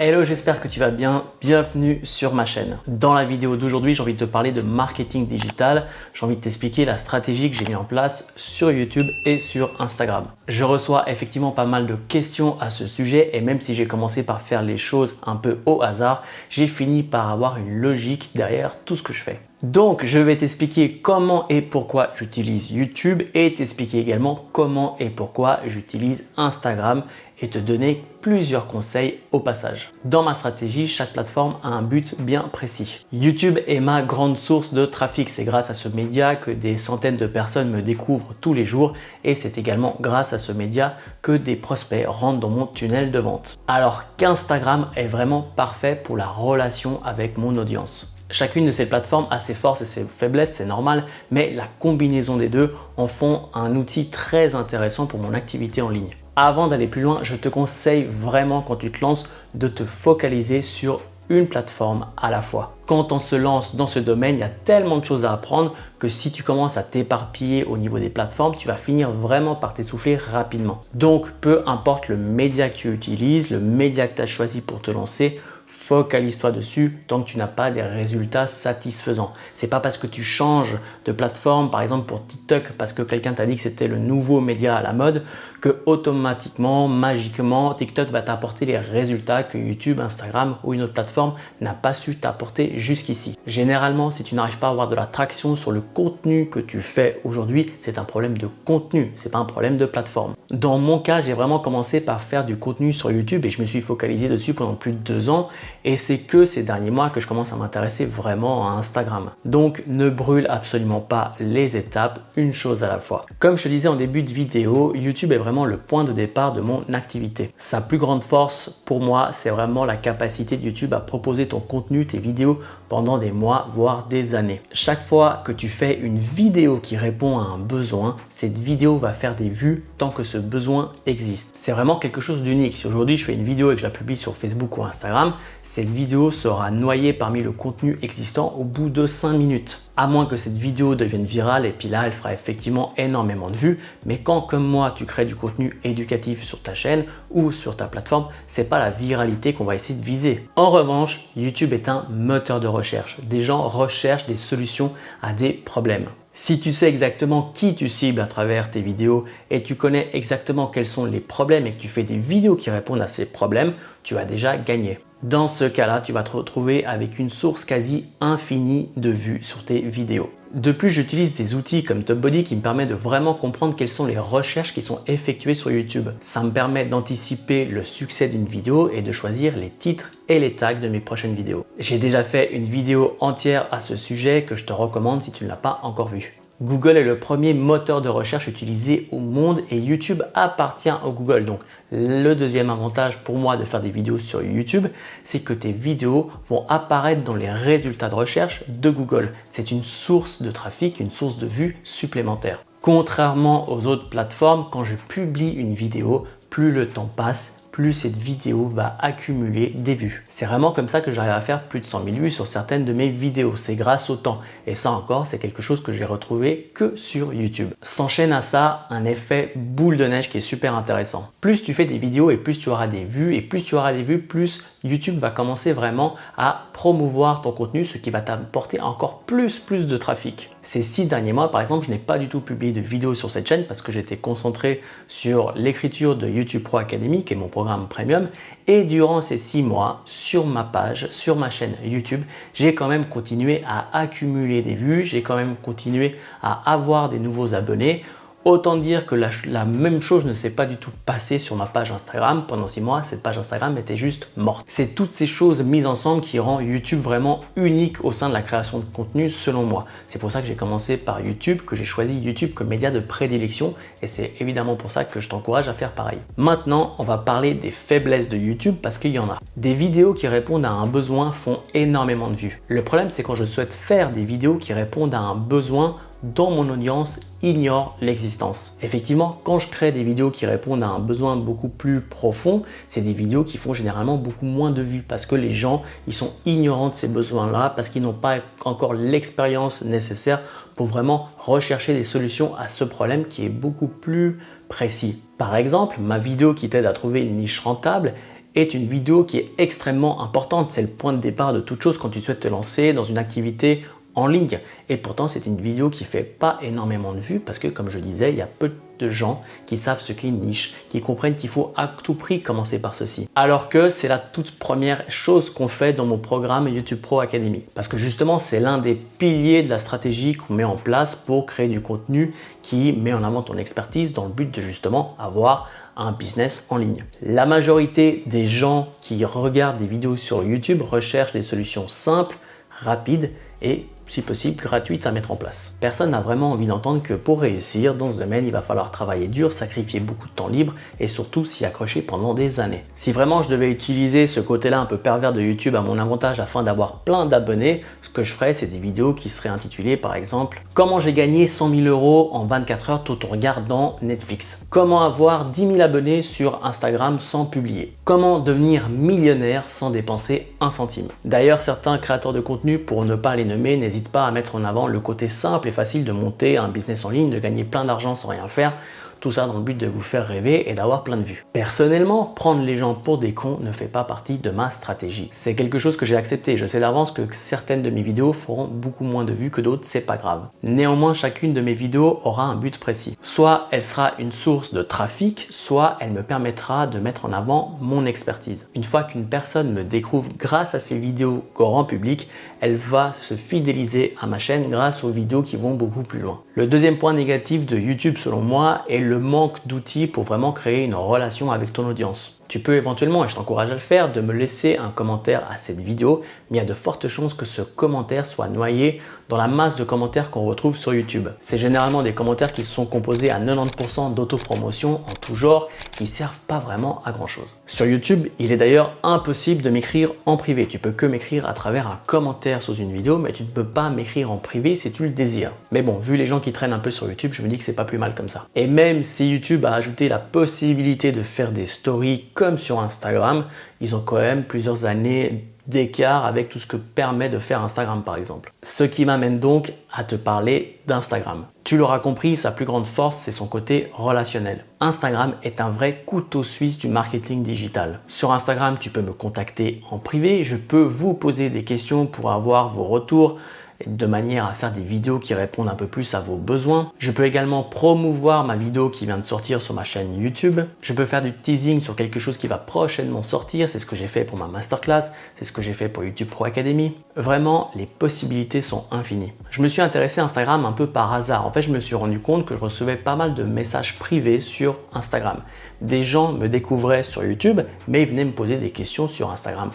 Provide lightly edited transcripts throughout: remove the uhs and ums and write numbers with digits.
Hello, j'espère que tu vas bien. Bienvenue sur ma chaîne. Dans la vidéo d'aujourd'hui, j'ai envie de te parler de marketing digital. J'ai envie de t'expliquer la stratégie que j'ai mis en place sur YouTube et sur Instagram. Je reçois effectivement pas mal de questions à ce sujet et même si j'ai commencé par faire les choses un peu au hasard, j'ai fini par avoir une logique derrière tout ce que je fais. Donc, je vais t'expliquer comment et pourquoi j'utilise YouTube et t'expliquer également comment et pourquoi j'utilise Instagram et te donner plusieurs conseils au passage. Dans ma stratégie, chaque plateforme a un but bien précis. YouTube est ma grande source de trafic. C'est grâce à ce média que des centaines de personnes me découvrent tous les jours et c'est également grâce à ce média que des prospects rentrent dans mon tunnel de vente. Alors qu'Instagram est vraiment parfait pour la relation avec mon audience. Chacune de ces plateformes a ses forces et ses faiblesses, c'est normal, mais la combinaison des deux en font un outil très intéressant pour mon activité en ligne. Avant d'aller plus loin, je te conseille vraiment quand tu te lances de te focaliser sur une plateforme à la fois. Quand on se lance dans ce domaine, il y a tellement de choses à apprendre que si tu commences à t'éparpiller au niveau des plateformes, tu vas finir vraiment par t'essouffler rapidement. Donc, peu importe le média que tu utilises, le média que tu as choisi pour te lancer, focalise-toi dessus tant que tu n'as pas des résultats satisfaisants. C'est pas parce que tu changes de plateforme, par exemple pour TikTok, parce que quelqu'un t'a dit que c'était le nouveau média à la mode, que automatiquement, magiquement, TikTok va t'apporter les résultats que YouTube, Instagram ou une autre plateforme n'a pas su t'apporter jusqu'ici. Généralement, si tu n'arrives pas à avoir de la traction sur le contenu que tu fais aujourd'hui, c'est un problème de contenu, c'est pas un problème de plateforme. Dans mon cas, j'ai vraiment commencé par faire du contenu sur YouTube et je me suis focalisé dessus pendant plus de 2 ans. Et c'est que ces derniers mois que je commence à m'intéresser vraiment à Instagram. Donc ne brûle absolument pas les étapes, une chose à la fois. Comme je te disais en début de vidéo, YouTube est vraiment le point de départ de mon activité. Sa plus grande force pour moi, c'est vraiment la capacité de YouTube à proposer ton contenu, tes vidéos pendant des mois, voire des années. Chaque fois que tu fais une vidéo qui répond à un besoin, cette vidéo va faire des vues tant que ce besoin existe. C'est vraiment quelque chose d'unique. Si aujourd'hui je fais une vidéo et que je la publie sur Facebook ou Instagram, cette vidéo sera noyée parmi le contenu existant au bout de 5 minutes. À moins que cette vidéo devienne virale et puis là, elle fera effectivement énormément de vues. Mais quand, comme moi, tu crées du contenu éducatif sur ta chaîne ou sur ta plateforme, c'est pas la viralité qu'on va essayer de viser. En revanche, YouTube est un moteur de recherche. Des gens recherchent des solutions à des problèmes. Si tu sais exactement qui tu cibles à travers tes vidéos et tu connais exactement quels sont les problèmes et que tu fais des vidéos qui répondent à ces problèmes, tu as déjà gagné. Dans ce cas-là, tu vas te retrouver avec une source quasi infinie de vues sur tes vidéos. De plus, j'utilise des outils comme TopBuddy qui me permet de vraiment comprendre quelles sont les recherches qui sont effectuées sur YouTube. Ça me permet d'anticiper le succès d'une vidéo et de choisir les titres et les tags de mes prochaines vidéos. J'ai déjà fait une vidéo entière à ce sujet que je te recommande si tu ne l'as pas encore vue. Google est le premier moteur de recherche utilisé au monde et YouTube appartient au Google. Donc, le deuxième avantage pour moi de faire des vidéos sur YouTube, c'est que tes vidéos vont apparaître dans les résultats de recherche de Google. C'est une source de trafic, une source de vues supplémentaire. Contrairement aux autres plateformes, quand je publie une vidéo, plus le temps passe, plus cette vidéo va accumuler des vues. C'est vraiment comme ça que j'arrive à faire plus de 100 000 vues sur certaines de mes vidéos. C'est grâce au temps. Et ça encore, c'est quelque chose que j'ai retrouvé que sur YouTube. S'enchaîne à ça un effet boule de neige qui est super intéressant. Plus tu fais des vidéos et plus tu auras des vues. Et plus tu auras des vues, plus YouTube va commencer vraiment à promouvoir ton contenu, ce qui va t'apporter encore plus de trafic. Ces 6 derniers mois, par exemple, je n'ai pas du tout publié de vidéos sur cette chaîne parce que j'étais concentré sur l'écriture de YouTube Pro Academy, qui est mon programme premium. Et durant ces 6 mois, sur ma page, sur ma chaîne YouTube, j'ai quand même continué à accumuler des vues, j'ai quand même continué à avoir des nouveaux abonnés. Autant dire que la même chose ne s'est pas du tout passée sur ma page Instagram. Pendant 6 mois, cette page Instagram était juste morte. C'est toutes ces choses mises ensemble qui rend YouTube vraiment unique au sein de la création de contenu selon moi. C'est pour ça que j'ai commencé par YouTube, que j'ai choisi YouTube comme média de prédilection et c'est évidemment pour ça que je t'encourage à faire pareil. Maintenant, on va parler des faiblesses de YouTube parce qu'il y en a. Des vidéos qui répondent à un besoin font énormément de vues. Le problème, c'est quand je souhaite faire des vidéos qui répondent à un besoin dont mon audience ignore l'existence. Effectivement, quand je crée des vidéos qui répondent à un besoin beaucoup plus profond, c'est des vidéos qui font généralement beaucoup moins de vues parce que les gens, ils sont ignorants de ces besoins-là, parce qu'ils n'ont pas encore l'expérience nécessaire pour vraiment rechercher des solutions à ce problème qui est beaucoup plus précis. Par exemple, ma vidéo qui t'aide à trouver une niche rentable est une vidéo qui est extrêmement importante. C'est le point de départ de toute chose quand tu souhaites te lancer dans une activité en ligne. Et pourtant, c'est une vidéo qui fait pas énormément de vues parce que, comme je disais, il y a peu de gens qui savent ce qu'est une niche, qui comprennent qu'il faut à tout prix commencer par ceci. Alors que c'est la toute première chose qu'on fait dans mon programme YouTube Pro Academy. Parce que justement, c'est l'un des piliers de la stratégie qu'on met en place pour créer du contenu qui met en avant ton expertise dans le but de justement avoir un business en ligne. La majorité des gens qui regardent des vidéos sur YouTube recherchent des solutions simples, rapides et si possible gratuite à mettre en place. Personne n'a vraiment envie d'entendre que pour réussir dans ce domaine, il va falloir travailler dur, sacrifier beaucoup de temps libre et surtout s'y accrocher pendant des années. Si vraiment je devais utiliser ce côté-là un peu pervers de YouTube à mon avantage afin d'avoir plein d'abonnés, ce que je ferais, c'est des vidéos qui seraient intitulées par exemple « Comment j'ai gagné 100 000 € en 24 heures tout en regardant Netflix »,« Comment avoir 10 000 abonnés sur Instagram sans publier »,« Comment devenir millionnaire sans dépenser un centime ». D'ailleurs, certains créateurs de contenu, pour ne pas les nommer, n'hésitent pas à mettre en avant le côté simple et facile de monter un business en ligne, de gagner plein d'argent sans rien faire, tout ça dans le but de vous faire rêver et d'avoir plein de vues. Personnellement, prendre les gens pour des cons ne fait pas partie de ma stratégie. C'est quelque chose que j'ai accepté. Je sais d'avance que certaines de mes vidéos feront beaucoup moins de vues que d'autres, c'est pas grave. Néanmoins, chacune de mes vidéos aura un but précis. Soit elle sera une source de trafic, soit elle me permettra de mettre en avant mon expertise. Une fois qu'une personne me découvre grâce à ces vidéos au grand public, elle va se fidéliser à ma chaîne grâce aux vidéos qui vont beaucoup plus loin. Le deuxième point négatif de YouTube selon moi est le manque d'outils pour vraiment créer une relation avec ton audience. Tu peux éventuellement, et je t'encourage à le faire, de me laisser un commentaire à cette vidéo, mais il y a de fortes chances que ce commentaire soit noyé dans la masse de commentaires qu'on retrouve sur YouTube. C'est généralement des commentaires qui sont composés à 90% d'autopromotion en tout genre, qui ne servent pas vraiment à grand chose. Sur YouTube, il est d'ailleurs impossible de m'écrire en privé. Tu peux que m'écrire à travers un commentaire sous une vidéo, mais tu ne peux pas m'écrire en privé si tu le désires. Mais bon, vu les gens qui traînent un peu sur YouTube, je me dis que c'est pas plus mal comme ça. Et même si YouTube a ajouté la possibilité de faire des stories comme sur Instagram, ils ont quand même plusieurs années d'écart avec tout ce que permet de faire Instagram par exemple. Ce qui m'amène donc à te parler d'Instagram. Tu l'auras compris, sa plus grande force, c'est son côté relationnel. Instagram est un vrai couteau suisse du marketing digital. Sur Instagram, tu peux me contacter en privé, je peux vous poser des questions pour avoir vos retours, de manière à faire des vidéos qui répondent un peu plus à vos besoins. Je peux également promouvoir ma vidéo qui vient de sortir sur ma chaîne YouTube. Je peux faire du teasing sur quelque chose qui va prochainement sortir. C'est ce que j'ai fait pour ma masterclass. C'est ce que j'ai fait pour YouTube Pro Academy. Vraiment, les possibilités sont infinies. Je me suis intéressé à Instagram un peu par hasard. En fait, je me suis rendu compte que je recevais pas mal de messages privés sur Instagram. Des gens me découvraient sur YouTube, mais ils venaient me poser des questions sur Instagram.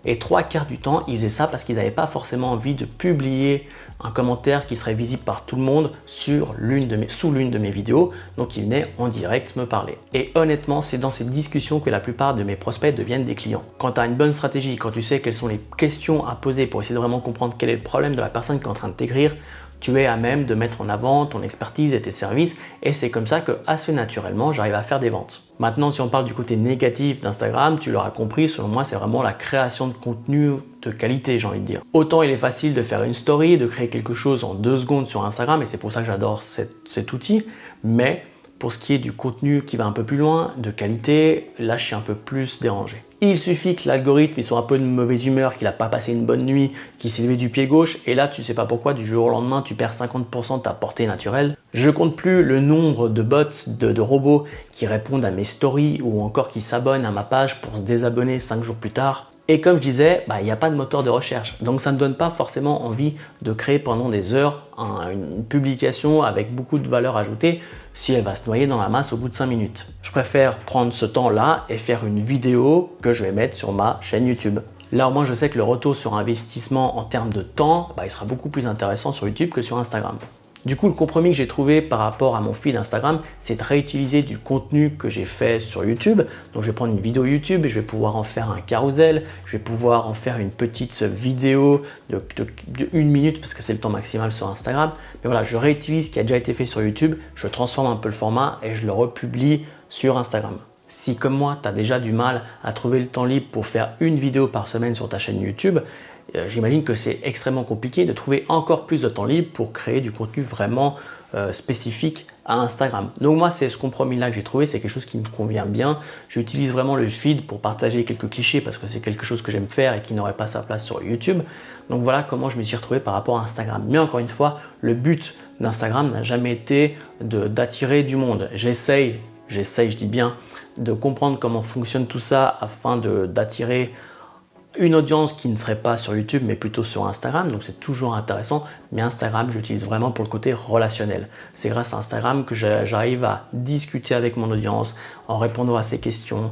Et 3/4 du temps, ils faisaient ça parce qu'ils n'avaient pas forcément envie de publier un commentaire qui serait visible par tout le monde sous l'une de mes vidéos. Donc, ils venaient en direct me parler. Et honnêtement, c'est dans ces discussions que la plupart de mes prospects deviennent des clients. Quand tu as une bonne stratégie, quand tu sais quelles sont les questions à poser pour essayer de vraiment comprendre quel est le problème de la personne qui est en train de t'écrire, tu es à même de mettre en avant ton expertise et tes services et c'est comme ça que assez naturellement j'arrive à faire des ventes. Maintenant, si on parle du côté négatif d'Instagram, tu l'auras compris, selon moi c'est vraiment la création de contenu de qualité, j'ai envie de dire. Autant il est facile de faire une story, de créer quelque chose en 2 secondes sur Instagram et c'est pour ça que j'adore cet outil, mais pour ce qui est du contenu qui va un peu plus loin, de qualité, là je suis un peu plus dérangé. Il suffit que l'algorithme soit un peu de mauvaise humeur, qu'il n'a pas passé une bonne nuit, qu'il s'est levé du pied gauche et là tu sais pas pourquoi du jour au lendemain tu perds 50% de ta portée naturelle. Je compte plus le nombre de bots, de robots qui répondent à mes stories ou encore qui s'abonnent à ma page pour se désabonner 5 jours plus tard. Et comme je disais, il n'y a pas de moteur de recherche. Donc ça ne donne pas forcément envie de créer pendant des heures une publication avec beaucoup de valeur ajoutée si elle va se noyer dans la masse au bout de 5 minutes. Je préfère prendre ce temps-là et faire une vidéo que je vais mettre sur ma chaîne YouTube. Là au moins je sais que le retour sur investissement en termes de temps, il sera beaucoup plus intéressant sur YouTube que sur Instagram. Du coup, le compromis que j'ai trouvé par rapport à mon feed Instagram, c'est de réutiliser du contenu que j'ai fait sur YouTube. Donc, je vais prendre une vidéo YouTube et je vais pouvoir en faire un carousel. Je vais pouvoir en faire une petite vidéo de 1 minute parce que c'est le temps maximal sur Instagram. Mais voilà, je réutilise ce qui a déjà été fait sur YouTube, je transforme un peu le format et je le republie sur Instagram. Si comme moi, tu as déjà du mal à trouver le temps libre pour faire une vidéo par semaine sur ta chaîne YouTube, j'imagine que c'est extrêmement compliqué de trouver encore plus de temps libre pour créer du contenu vraiment spécifique à Instagram. Donc moi, c'est ce compromis-là que j'ai trouvé, c'est quelque chose qui me convient bien. J'utilise vraiment le feed pour partager quelques clichés parce que c'est quelque chose que j'aime faire et qui n'aurait pas sa place sur YouTube. Donc voilà comment je me suis retrouvé par rapport à Instagram. Mais encore une fois, le but d'Instagram n'a jamais été d'attirer du monde. J'essaye, je dis bien, de comprendre comment fonctionne tout ça afin d'attirer une audience qui ne serait pas sur YouTube mais plutôt sur Instagram, donc c'est toujours intéressant. Mais Instagram, j'utilise vraiment pour le côté relationnel. C'est grâce à Instagram que j'arrive à discuter avec mon audience en répondant à ses questions.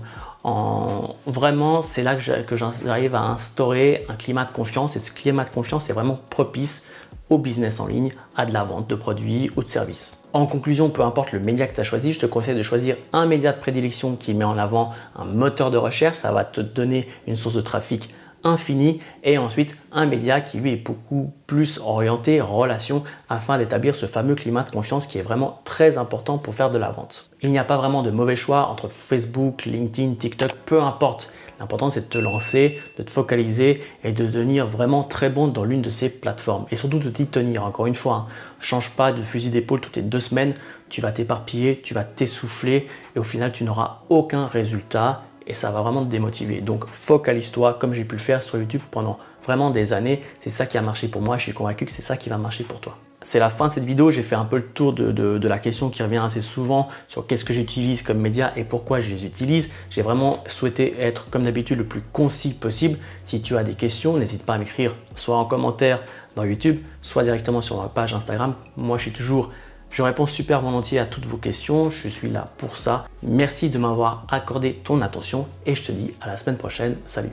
Vraiment, c'est là que j'arrive à instaurer un climat de confiance, et ce climat de confiance est vraiment propice au business en ligne, à de la vente de produits ou de services. En conclusion, peu importe le média que tu as choisi, je te conseille de choisir un média de prédilection qui met en avant un moteur de recherche. Ça va te donner une source de trafic infinie, et ensuite un média qui lui est beaucoup plus orienté relation afin d'établir ce fameux climat de confiance qui est vraiment très important pour faire de la vente. Il n'y a pas vraiment de mauvais choix entre Facebook, LinkedIn, TikTok, peu importe. L'important, c'est de te lancer, de te focaliser et de devenir vraiment très bon dans l'une de ces plateformes. Et surtout de t'y tenir. Encore une fois, change pas de fusil d'épaule toutes les 2 semaines. Tu vas t'éparpiller, tu vas t'essouffler et au final, tu n'auras aucun résultat et ça va vraiment te démotiver. Donc, focalise-toi comme j'ai pu le faire sur YouTube pendant vraiment des années. C'est ça qui a marché pour moi. Je suis convaincu que c'est ça qui va marcher pour toi. C'est la fin de cette vidéo. J'ai fait un peu le tour de la question qui revient assez souvent sur qu'est-ce que j'utilise comme médias et pourquoi je les utilise. J'ai vraiment souhaité être, comme d'habitude, le plus concis possible. Si tu as des questions, n'hésite pas à m'écrire soit en commentaire dans YouTube, soit directement sur ma page Instagram. Moi, je réponds super volontiers à toutes vos questions. Je suis là pour ça. Merci de m'avoir accordé ton attention et je te dis à la semaine prochaine. Salut!